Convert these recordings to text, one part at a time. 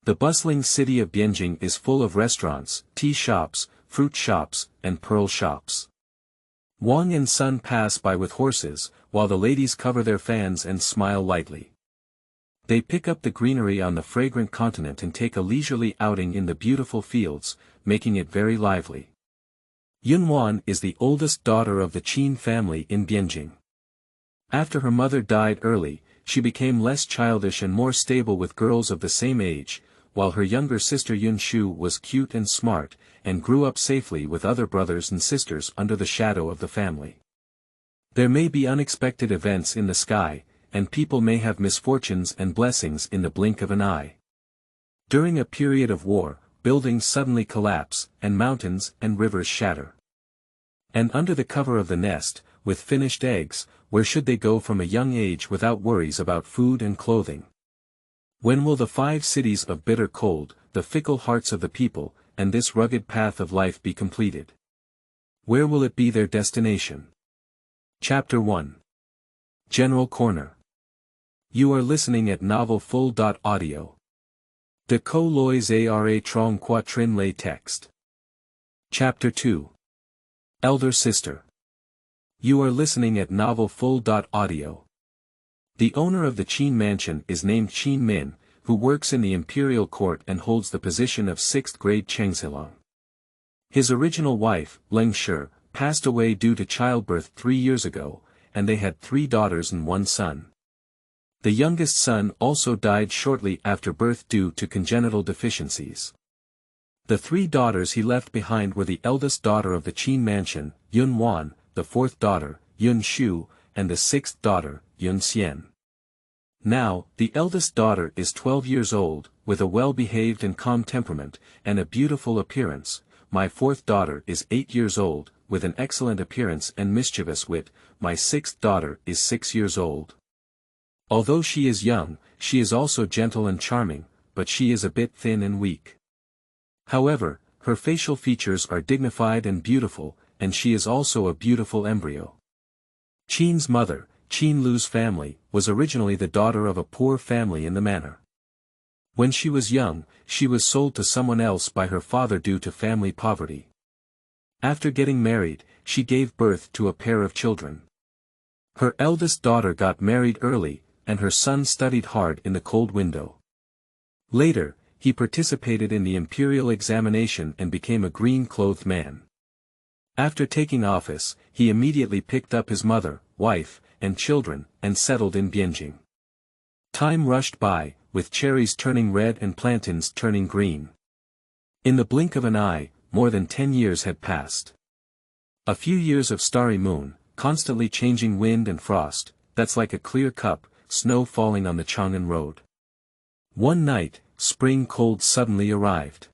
The bustling city of Bianjing is full of restaurants, tea shops, fruit shops, and pearl shops. Wang and Sun pass by with horses, while the ladies cover their fans and smile lightly. They pick up the greenery on the fragrant continent and take a leisurely outing in the beautiful fields, making it very lively. Yunwan is the oldest daughter of the Qin family in Bianjing. After her mother died early, she became less childish and more stable with girls of the same age, while her younger sister Yunshu was cute and smart, and grew up safely with other brothers and sisters under the shadow of the family. There may be unexpected events in the sky, and people may have misfortunes and blessings in the blink of an eye. During a period of war, buildings suddenly collapse, and mountains and rivers shatter. And under the cover of the nest, with finished eggs, where should they go from a young age without worries about food and clothing? When will the 5 cities of bitter cold, the fickle hearts of the people, and this rugged path of life be completed? Where will it be their destination? Chapter 1. General Corner. You are listening at novelfull.audio. De co lois ara trong quatrin lay text. Chapter 2. Elder Sister. You are listening at novelfull.audio. The owner of the Qin mansion is named Qin Min, who works in the imperial court and holds the position of 6th grade Chengxilang. His original wife, Leng Shi, passed away due to childbirth 3 years ago, and they had 3 daughters and 1 son. The youngest son also died shortly after birth due to congenital deficiencies. The 3 daughters he left behind were the eldest daughter of the Qin mansion, Yunwan, the 4th daughter, Yunshu, and the 6th daughter, Yunxian. Now, the eldest daughter is 12 years old, with a well-behaved and calm temperament, and a beautiful appearance. My 4th daughter is 8 years old, with an excellent appearance and mischievous wit. My 6th daughter is 6 years old. Although she is young, she is also gentle and charming, but she is a bit thin and weak. However, her facial features are dignified and beautiful, and she is also a beautiful embryo. Qin's mother, Qin Lu's family, was originally the daughter of a poor family in the manor. When she was young, she was sold to someone else by her father due to family poverty. After getting married, she gave birth to a pair of children. Her eldest daughter got married early, and her son studied hard in the cold window. Later, he participated in the imperial examination and became a green-clothed man. After taking office, he immediately picked up his mother, wife, and children, and settled in Bianjing. Time rushed by, with cherries turning red and plantains turning green. In the blink of an eye, more than 10 years had passed. A few years of starry moon, constantly changing wind and frost, that's like a clear cup, snow falling on the Chang'an road. One night, spring cold suddenly arrived.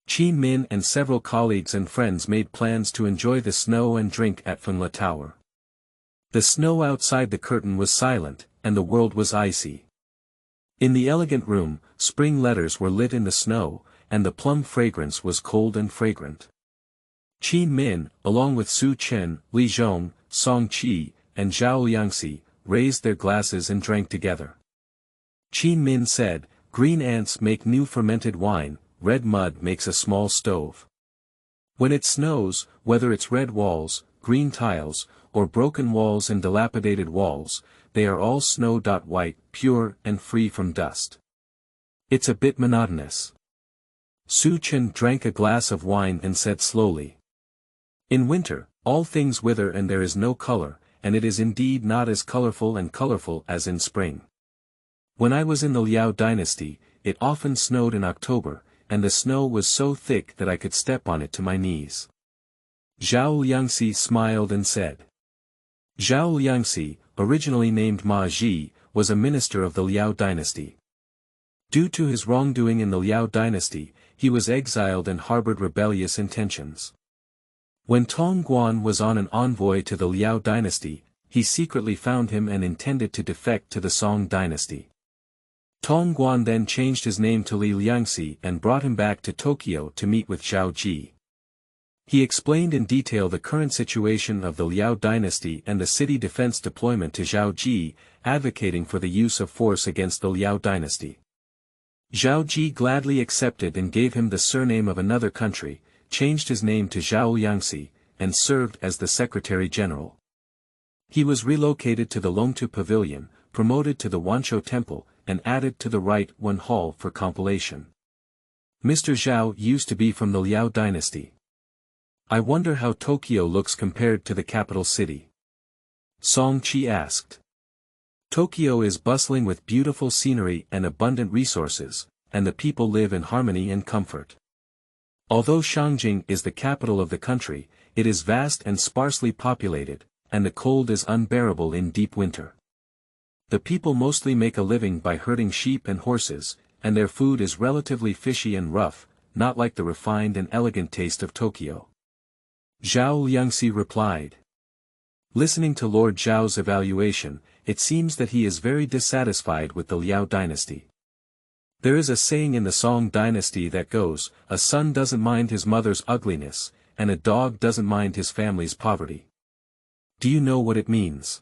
Qin Min and several colleagues and friends made plans to enjoy the snow and drink at Fengla Tower. The snow outside the curtain was silent, and the world was icy. In the elegant room, spring letters were lit in the snow, and the plum fragrance was cold and fragrant. Qin Min, along with Su Chen, Li Zhong, Song Qi, and Zhao Liangxi, raised their glasses and drank together. Qin Min said, "Green ants make new fermented wine, red mud makes a small stove. When it snows, whether it's red walls, green tiles, or broken walls and dilapidated walls, they are all snow-white, pure and free from dust. It's a bit monotonous." Su Chen drank a glass of wine and said slowly, "In winter, all things wither and there is no color, and it is indeed not as colorful as in spring. When I was in the Liao dynasty, it often snowed in October, and the snow was so thick that I could step on it to my knees." Zhao Liangxi smiled and said. Zhao Liangxi, originally named Ma Ji, was a minister of the Liao dynasty. Due to his wrongdoing in the Liao dynasty, he was exiled and harbored rebellious intentions. When Tong Guan was on an envoy to the Liao dynasty, he secretly found him and intended to defect to the Song dynasty. Tong Guan then changed his name to Li Liangxi and brought him back to Tokyo to meet with Zhao Ji. He explained in detail the current situation of the Liao dynasty and the city defense deployment to Zhao Ji, advocating for the use of force against the Liao dynasty. Zhao Ji gladly accepted and gave him the surname of another country, changed his name to Zhao Yangxi, and served as the Secretary-General. He was relocated to the Longtu Pavilion, promoted to the Wanshou Temple, and added to the Right One Hall for compilation. Mr. Zhao used to be from the Liao dynasty. I wonder how Tokyo looks compared to the capital city. Song Qi asked. Tokyo is bustling with beautiful scenery and abundant resources, and the people live in harmony and comfort. Although Shangjing is the capital of the country, it is vast and sparsely populated, and the cold is unbearable in deep winter. The people mostly make a living by herding sheep and horses, and their food is relatively fishy and rough, not like the refined and elegant taste of Tokyo. Zhao Liangxi replied. Listening to Lord Zhao's evaluation, it seems that he is very dissatisfied with the Liao dynasty. There is a saying in the Song dynasty that goes, a son doesn't mind his mother's ugliness, and a dog doesn't mind his family's poverty. Do you know what it means?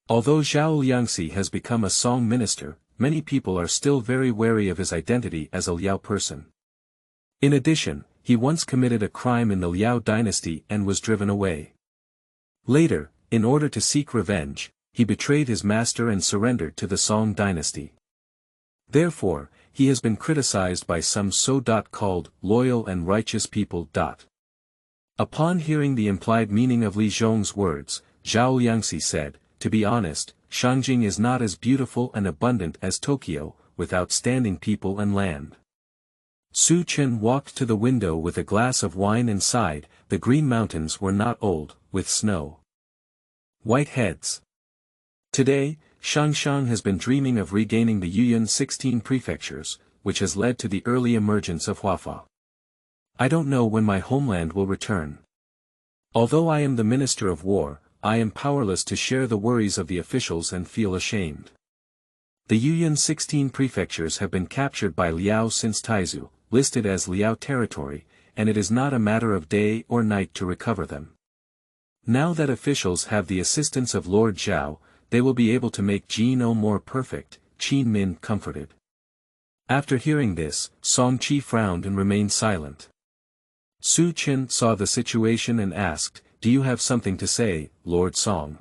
Although Zhao Liangxi has become a Song minister, many people are still very wary of his identity as a Liao person. In addition, he once committed a crime in the Liao dynasty and was driven away. Later, in order to seek revenge, he betrayed his master and surrendered to the Song dynasty. Therefore, he has been criticized by some so-called loyal and righteous people. Upon hearing the implied meaning of Li Zhong's words, Zhao Liangxi said, to be honest, Shangjing is not as beautiful and abundant as Tokyo, with outstanding people and land. Su Chen walked to the window with a glass of wine and sighed, the Green Mountains were not old, with snow. White heads. Today, Shangshan has been dreaming of regaining the Yuyuan 16 prefectures, which has led to the early emergence of Huafa. I don't know when my homeland will return. Although I am the Minister of War, I am powerless to share the worries of the officials and feel ashamed. The Yuyuan 16 prefectures have been captured by Liao since Taizu, listed as Liao territory, and it is not a matter of day or night to recover them. Now that officials have the assistance of Lord Zhao, they will be able to make Jino more perfect. Qin Min comforted. After hearing this, Song Qi frowned and remained silent. Su Chen saw the situation and asked, do you have something to say, Lord Song?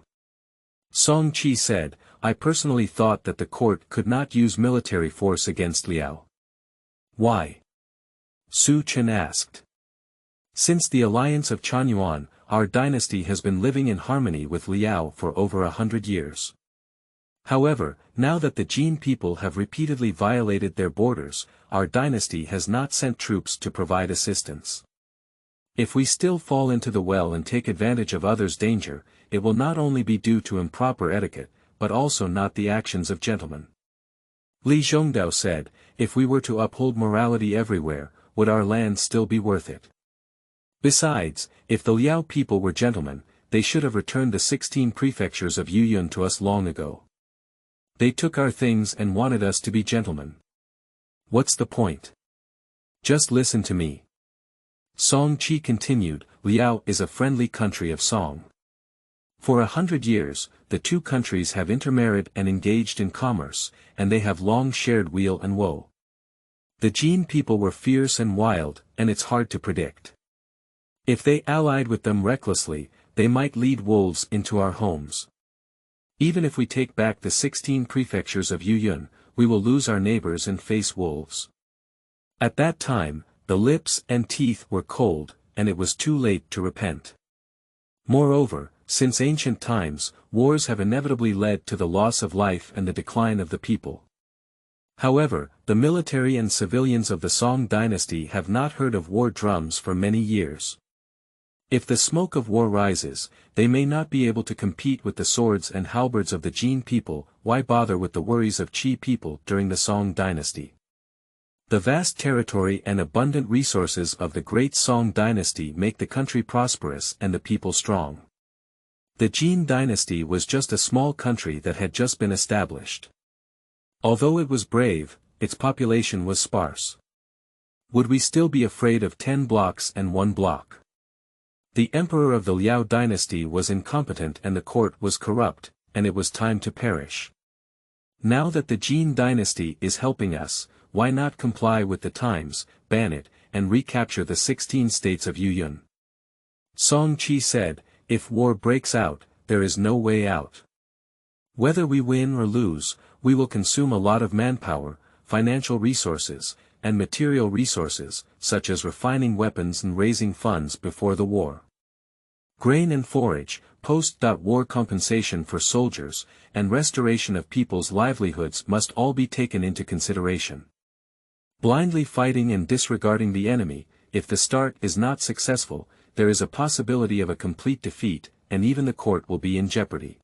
Song Qi said, I personally thought that the court could not use military force against Liao. Why? Su Chen asked. Since the alliance of Chanyuan, our dynasty has been living in harmony with Liao for over 100 years. However, now that the Jin people have repeatedly violated their borders, our dynasty has not sent troops to provide assistance. If we still fall into the well and take advantage of others' danger, it will not only be due to improper etiquette, but also not the actions of gentlemen. Li Zhongdao said, if we were to uphold morality everywhere, would our land still be worth it? Besides, if the Liao people were gentlemen, they should have returned the 16 prefectures of Yuyuan to us long ago. They took our things and wanted us to be gentlemen. What's the point? Just listen to me. Song Qi continued, Liao is a friendly country of Song. For 100 years, the two countries have intermarried and engaged in commerce, and they have long shared weal and woe. The Jin people were fierce and wild, and it's hard to predict. If they allied with them recklessly, they might lead wolves into our homes. Even if we take back the 16 prefectures of Yuyuan, we will lose our neighbors and face wolves. At that time, the lips and teeth were cold, and it was too late to repent. Moreover, since ancient times, wars have inevitably led to the loss of life and the decline of the people. However, the military and civilians of the Song dynasty have not heard of war drums for many years. If the smoke of war rises, they may not be able to compete with the swords and halberds of the Jin people. Why bother with the worries of Qi people during the Song dynasty? The vast territory and abundant resources of the great Song dynasty make the country prosperous and the people strong. The Jin dynasty was just a small country that had just been established. Although it was brave, its population was sparse. Would we still be afraid of 10 blocks and 1 block? The emperor of the Liao dynasty was incompetent and the court was corrupt, and it was time to perish. Now that the Jin dynasty is helping us, why not comply with the times, ban it, and recapture the 16 states of Yuyun? Song Qi said, if war breaks out, there is no way out. Whether we win or lose, we will consume a lot of manpower, financial resources, and material resources, such as refining weapons and raising funds before the war. Grain and forage, post-war compensation for soldiers, and restoration of people's livelihoods must all be taken into consideration. Blindly fighting and disregarding the enemy, if the start is not successful, there is a possibility of a complete defeat, and even the court will be in jeopardy.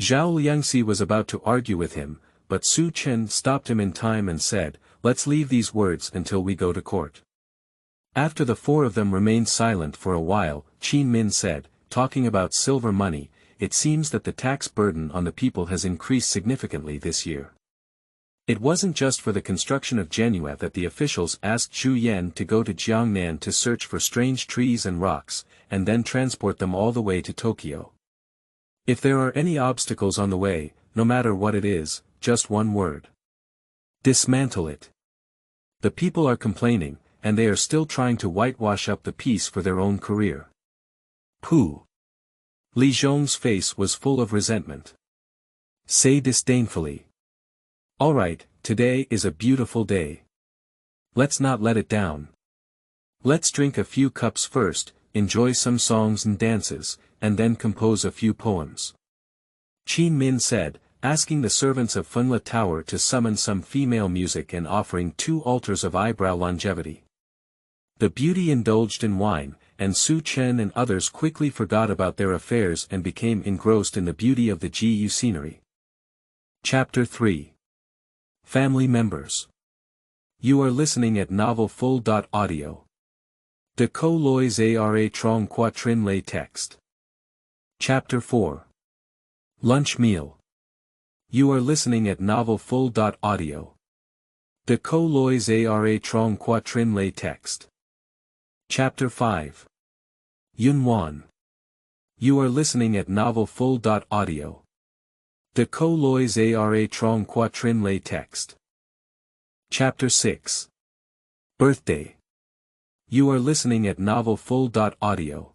Zhao Liangxi was about to argue with him, but Su Chen stopped him in time and said, let's leave these words until we go to court. After the four of them remained silent for a while, Qin Min said, talking about silver money, it seems that the tax burden on the people has increased significantly this year. It wasn't just for the construction of Genua that the officials asked Zhu Yan to go to Jiangnan to search for strange trees and rocks, and then transport them all the way to Tokyo. If there are any obstacles on the way, no matter what it is, just one word. Dismantle it. The people are complaining, and they are still trying to whitewash up the peace for their own career. Pooh! Li Zhong's face was full of resentment. Say disdainfully. All right, today is a beautiful day. Let's not let it down. Let's drink a few cups first, enjoy some songs and dances, and then compose a few poems. Qin Min said, asking the servants of Funla Tower to summon some female music and offering 2 altars of eyebrow longevity. The beauty indulged in wine, and Su Chen and others quickly forgot about their affairs and became engrossed in the beauty of the Gu scenery. Chapter 3. Family Members. You are listening at Novel Full.audio. De Co Lois Ara Trong Quatrin Lay Text. Chapter 4. Lunch Meal. You are listening at Novel Full.audio. De Co Lois Ara Trong Quatrin Lay Text. Chapter 5. Yunwan. You are listening at Novel Full.audio. De Co Lois Ara Trong Quatrin Lay Text. Chapter 6. Birthday. You are listening at Novel Full.audio.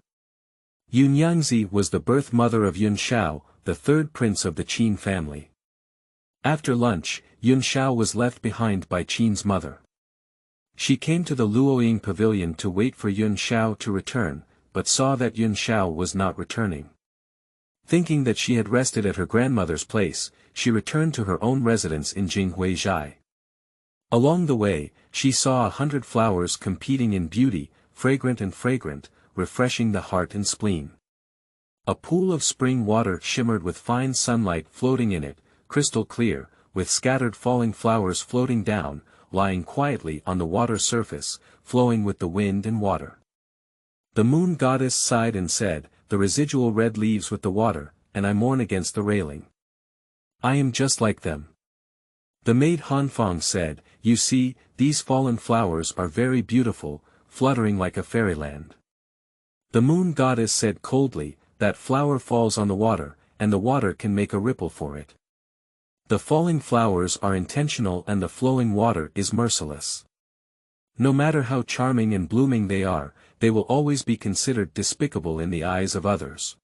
Yunyangzi was the birth mother of Yunshu, the third prince of the Qin family. After lunch, Yunshu was left behind by Qin's mother. She came to the Luoying pavilion to wait for Yunshu to return, but saw that Yunshu was not returning. Thinking that she had rested at her grandmother's place, she returned to her own residence in Jinghuizhai. Along the way, she saw 100 flowers competing in beauty, fragrant and fragrant, refreshing the heart and spleen. A pool of spring water shimmered with fine sunlight floating in it, crystal clear, with scattered falling flowers floating down, lying quietly on the water surface, flowing with the wind and water. The moon goddess sighed and said, the residual red leaves with the water, and I mourn against the railing. I am just like them. The maid Hanfang said, you see, these fallen flowers are very beautiful, fluttering like a fairyland. The moon goddess said coldly, that flower falls on the water, and the water can make a ripple for it. The falling flowers are intentional and the flowing water is merciless. No matter how charming and blooming they will always be considered despicable in the eyes of others.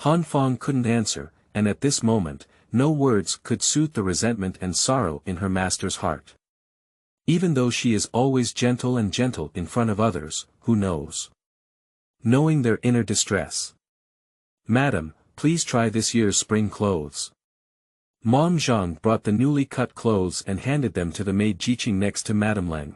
Hanfang couldn't answer, and at this moment, no words could soothe the resentment and sorrow in her master's heart. Even though she is always gentle in front of others, who knows? Knowing their inner distress. Madam, please try this year's spring clothes. Mom Zhang brought the newly cut clothes and handed them to the maid Jiqing next to Madame Leng.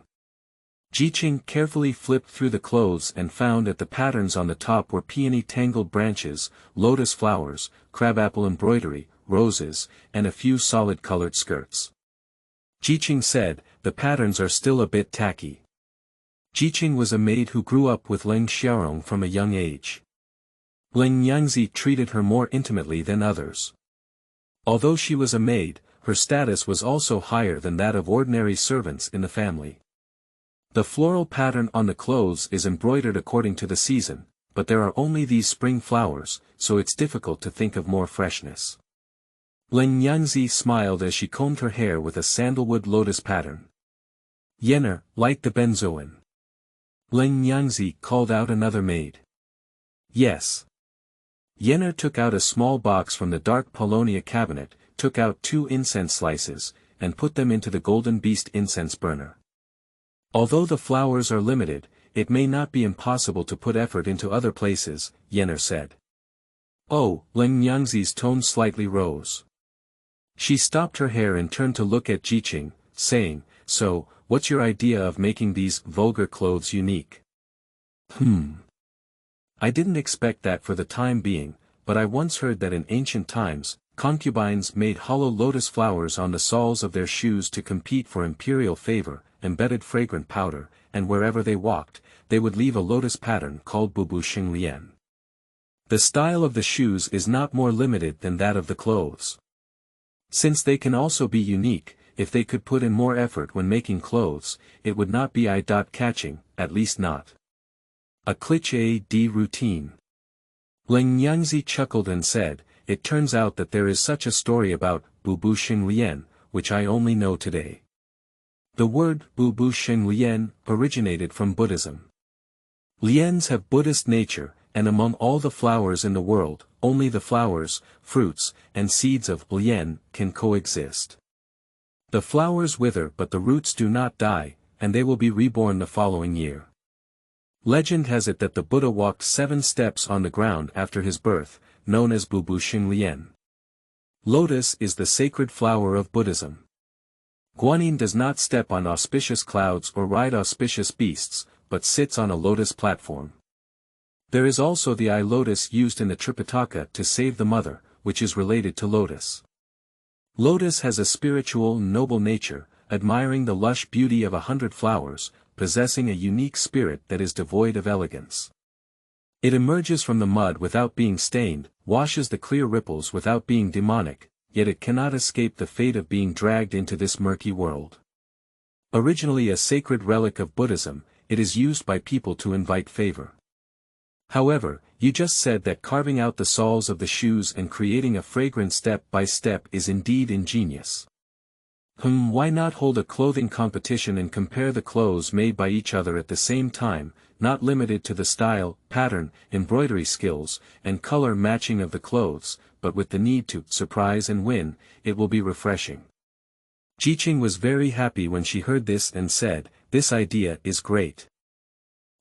Jiqing carefully flipped through the clothes and found that the patterns on the top were peony tangled branches, lotus flowers, crabapple embroidery, roses, and a few solid-colored skirts. Jiqing said, the patterns are still a bit tacky. Jiqing was a maid who grew up with Leng Xiaorong from a young age. Leng Yangzi treated her more intimately than others. Although she was a maid, her status was also higher than that of ordinary servants in the family. The floral pattern on the clothes is embroidered according to the season, but there are only these spring flowers, so it's difficult to think of more freshness. Yangzi smiled as she combed her hair with a sandalwood lotus pattern. Yenner, light the benzoin. Yangzi called out another maid. Yes. Yenner took out a small box from the dark paulownia cabinet, took out 2 incense slices, and put them into the golden beast incense burner. Although the flowers are limited, it may not be impossible to put effort into other places, Yenner said. Oh, Yangzi's tone slightly rose. She stopped her hair and turned to look at Jiqing, saying, so, what's your idea of making these vulgar clothes unique? I didn't expect that for the time being, but I once heard that in ancient times, concubines made hollow lotus flowers on the soles of their shoes to compete for imperial favor, embedded fragrant powder, and wherever they walked, they would leave a lotus pattern called bustling. The style of the shoes is not more limited than that of the clothes. Since they can also be unique, if they could put in more effort when making clothes, it would not be eye-catching, at least not a cliché de routine. Yangzi chuckled and said, it turns out that there is such a story about bustling, which I only know today. The word bustling originated from Buddhism. Lians have Buddhist nature, and among all the flowers in the world, only the flowers, fruits, and seeds of lian can coexist. The flowers wither but the roots do not die, and they will be reborn the following year. Legend has it that the Buddha walked 7 steps on the ground after his birth, known as bustling. Lotus is the sacred flower of Buddhism. Guanyin does not step on auspicious clouds or ride auspicious beasts, but sits on a lotus platform. There is also the eye lotus used in the Tripitaka to save the mother, which is related to lotus. Lotus has a spiritual noble nature, admiring the lush beauty of 100 flowers, possessing a unique spirit that is devoid of elegance. It emerges from the mud without being stained, washes the clear ripples without being demonic, yet it cannot escape the fate of being dragged into this murky world. Originally a sacred relic of Buddhism, it is used by people to invite favor. However, you just said that carving out the soles of the shoes and creating a fragrant step by step is indeed ingenious. Why not hold a clothing competition and compare the clothes made by each other at the same time, not limited to the style, pattern, embroidery skills, and color matching of the clothes, but with the need to surprise and win, it will be refreshing. Jiqing was very happy when she heard this and said, this idea is great.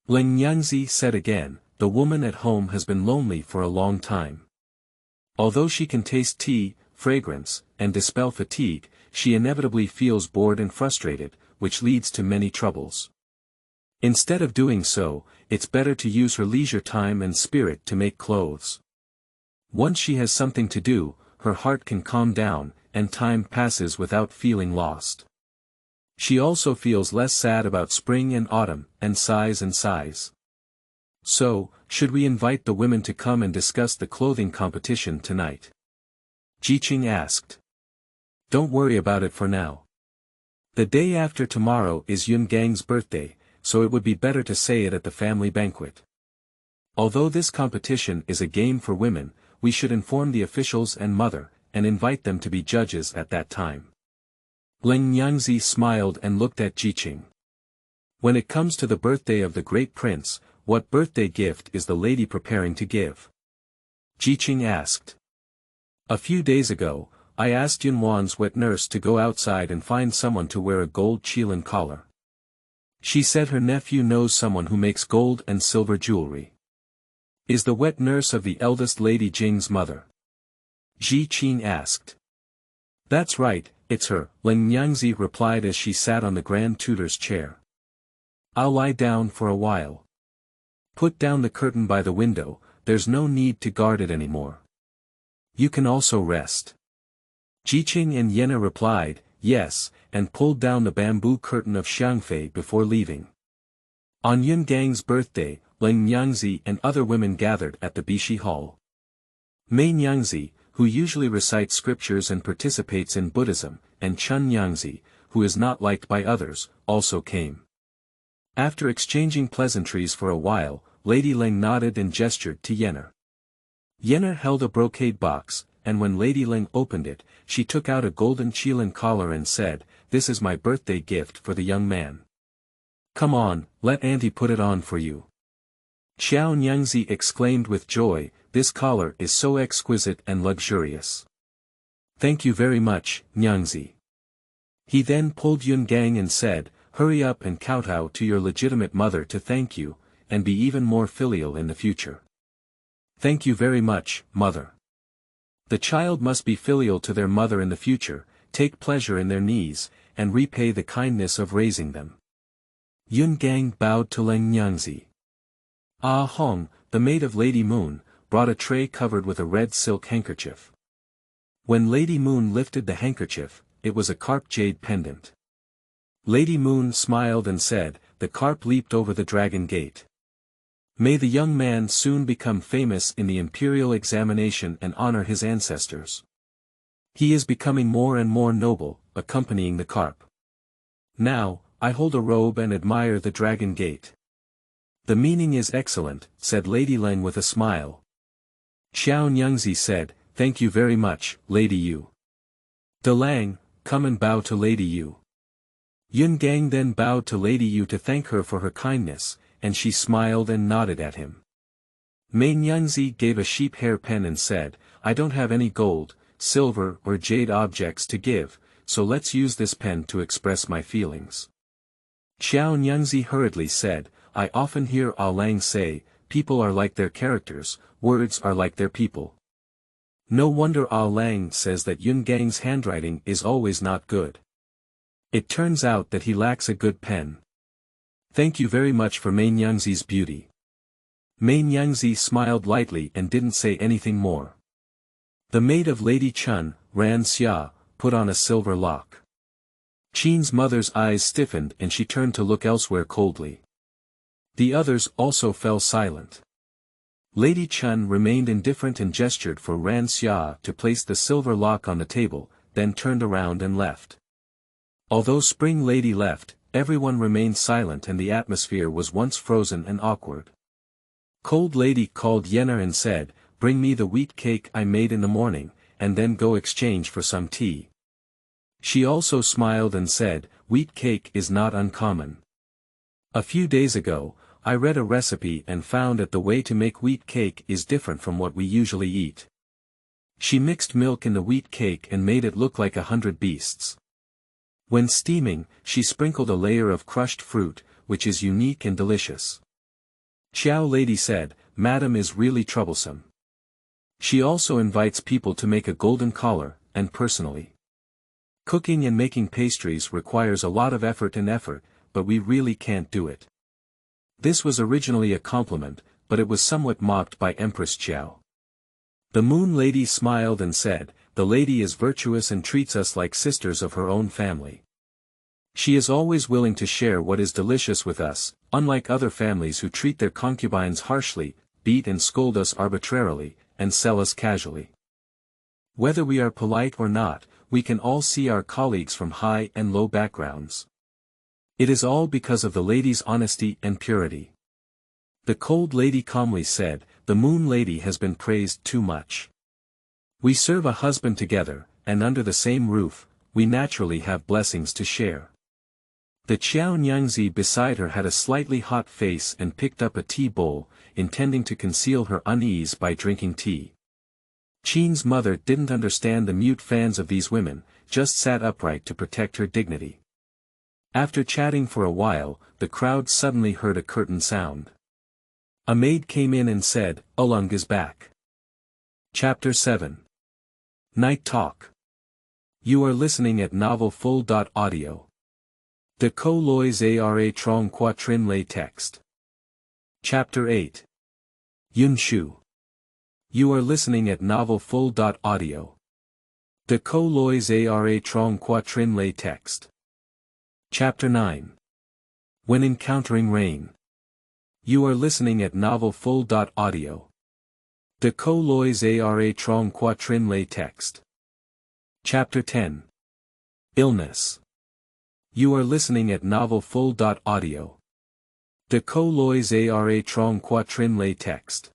Yangzi said again, the woman at home has been lonely for a long time. Although she can taste tea, fragrance, and dispel fatigue, she inevitably feels bored and frustrated, which leads to many troubles. Instead of doing so, it's better to use her leisure time and spirit to make clothes. Once she has something to do, her heart can calm down, and time passes without feeling lost. She also feels less sad about spring and autumn, and sighs. So, should we invite the women to come and discuss the clothing competition tonight? Jiqing asked. Don't worry about it for now. The day after tomorrow is Yungang's birthday, so it would be better to say it at the family banquet. Although this competition is a game for women, we should inform the officials and mother, and invite them to be judges at that time. Yangzi smiled and looked at Jiqing. When it comes to the birthday of the great prince, what birthday gift is the lady preparing to give? Jiqing asked. A few days ago, I asked Yunwan's wet nurse to go outside and find someone to wear a gold qilin collar. She said her nephew knows someone who makes gold and silver jewelry. Is the wet nurse of the eldest lady Jing's mother? Jiqing asked. That's right, it's her, Yangzi replied as she sat on the grand tutor's chair. I'll lie down for a while. Put down the curtain by the window, there's no need to guard it anymore. You can also rest. Jiqing and Yenna replied, yes, and pulled down the bamboo curtain of Xiangfei before leaving. On Yungang's birthday, Yangzi and other women gathered at the Bishi Hall. Mei Yangzi, who usually recites scriptures and participates in Buddhism, and Chun Yangzi, who is not liked by others, also came. After exchanging pleasantries for a while, Lady Leng nodded and gestured to Yenner. Yenner held a brocade box, and when Lady Ling opened it, she took out a golden qilin collar and said, "This is my birthday gift for the young man. Come on, let Auntie put it on for you." Xiao Nyingzi exclaimed with joy, "This collar is so exquisite and luxurious. Thank you very much, Nyingzi." He then pulled Yun Gang and said, "Hurry up and kowtow to your legitimate mother to thank you, and be even more filial in the future." "Thank you very much, mother." The child must be filial to their mother in the future, take pleasure in their needs, and repay the kindness of raising them. Yun Gang bowed to Leng Nyingzi. Ah Hong, the maid of Lady Moon, brought a tray covered with a red silk handkerchief. When Lady Moon lifted the handkerchief, it was a carp jade pendant. Lady Moon smiled and said, "The carp leaped over the dragon gate. May the young man soon become famous in the imperial examination and honor his ancestors. He is becoming more and more noble, accompanying the carp. Now, I hold a robe and admire the dragon gate." "The meaning is excellent," said Lady Leng with a smile. Xiao Nyingzi said, "Thank you very much, Lady Yu. De Lang, come and bow to Lady Yu." Yun Gang then bowed to Lady Yu to thank her for her kindness, and she smiled and nodded at him. Mei Nyingzi gave a sheep hair pen and said, "I don't have any gold, silver or jade objects to give, so let's use this pen to express my feelings." Xiao Nyingzi hurriedly said, "I often hear Ah Lang say, people are like their characters, words are like their people. No wonder Ah Lang says that Yun Gang's handwriting is always not good. It turns out that he lacks a good pen. Thank you very much for Mei Nyingzi's beauty." Mei Nyingzi smiled lightly and didn't say anything more. The maid of Lady Chun, Ran Xia, put on a silver lock. Qin's mother's eyes stiffened and she turned to look elsewhere coldly. The others also fell silent. Lady Chun remained indifferent and gestured for Ran Xia to place the silver lock on the table, then turned around and left. Although Spring Lady left, everyone remained silent and the atmosphere was once frozen and awkward. Cold Lady called Yenna and said, "Bring me the wheat cake I made in the morning, and then go exchange for some tea." She also smiled and said, "Wheat cake is not uncommon. A few days ago, I read a recipe and found that the way to make wheat cake is different from what we usually eat." She mixed milk in the wheat cake and made it look like 100 beasts. When steaming, she sprinkled a layer of crushed fruit, which is unique and delicious. Xiao Lady said, "Madam is really troublesome. She also invites people to make a golden collar, and personally. Cooking and making pastries requires a lot of effort, but we really can't do it." This was originally a compliment, but it was somewhat mocked by Empress Qiao. The Moon Lady smiled and said, "The lady is virtuous and treats us like sisters of her own family. She is always willing to share what is delicious with us, unlike other families who treat their concubines harshly, beat and scold us arbitrarily, and sell us casually. Whether we are polite or not, we can all see our colleagues from high and low backgrounds. It is all because of the lady's honesty and purity." The Cold Lady calmly said, "The Moon Lady has been praised too much. We serve a husband together, and under the same roof, we naturally have blessings to share." The Xiao Nyingzi beside her had a slightly hot face and picked up a tea bowl, intending to conceal her unease by drinking tea. Qin's mother didn't understand the mute fans of these women, just sat upright to protect her dignity. After chatting for a while, the crowd suddenly heard a curtain sound. A maid came in and said, "Ulung is back." Chapter 7. Night Talk. You are listening at novelfull.audio. De Co Lois Ara Trong Quatrin Lay Text. Chapter 8. Yunshu. You are listening at novelfull.audio. De Co Lois Ara Trong Quatrin Lay Text. Chapter 9. When Encountering Rain. You are listening at novelfull.audio. De Co Lois Ara Trong Quatrin Lay Text. Chapter 10. Illness. You are listening at novelfull.audio. De Co Lois Ara Trong Quatrin Lay Text.